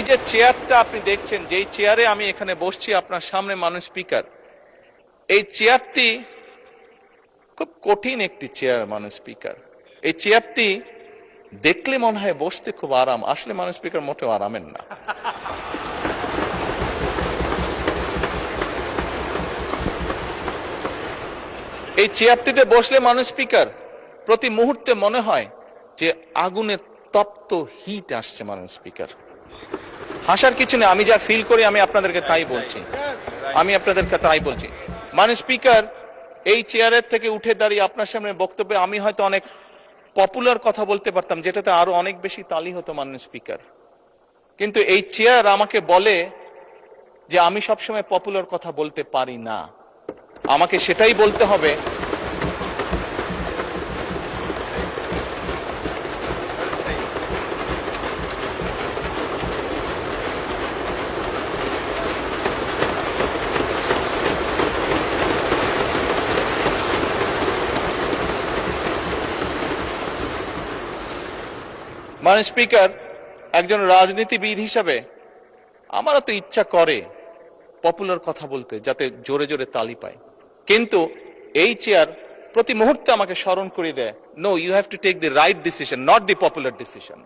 এই যে চেয়ারটা আপনি দেখছেন, যেই চেয়ারে আমি এখানে বসছি আপনার সামনে মাননীয় স্পিকার, এই চেয়ারটি খুব কঠিন একটি চেয়ার মাননীয় স্পিকার। এই চেয়ারটি দেখলে মনে হয় বসতে খুব আরাম, আসলে মাননীয় স্পিকার মোটেও আরামের না। এই চেয়ারটিতে বসলে মাননীয় স্পিকার প্রতি মুহূর্তে মনে হয় যে আগুনে তপ্ত হিট আসছে মাননীয় স্পিকার। হাসার কিছু নেই, আমি যা ফিল করি আমি আপনাদেরকে তাই বলছি, মাননীয় স্পিকার এই চেয়ারের থেকে উঠে দাঁড়িয়ে আপনার সামনে বক্তব্যে আমি হয়তো অনেক পপুলার কথা বলতে পারতাম, যেটাতে আরো অনেক বেশি তালি হতো মাননীয় স্পিকার। কিন্তু এই চেয়ার আমাকে বলে যে আমি সবসময় পপুলার কথা বলতে পারি না, আমাকে সেটাই বলতে হবে মাননীয় স্পিকার। একজন রাজনীতিবিদ হিসাবে আমারও তো ইচ্ছা করে পপুলার কথা বলতে, যাতে জোরে জোরে তালি পায়, কিন্তু এই চেয়ার প্রতি মুহূর্তে আমাকে স্মরণ করিয়ে দেয়, no, you have to take the right decision, not the popular decision.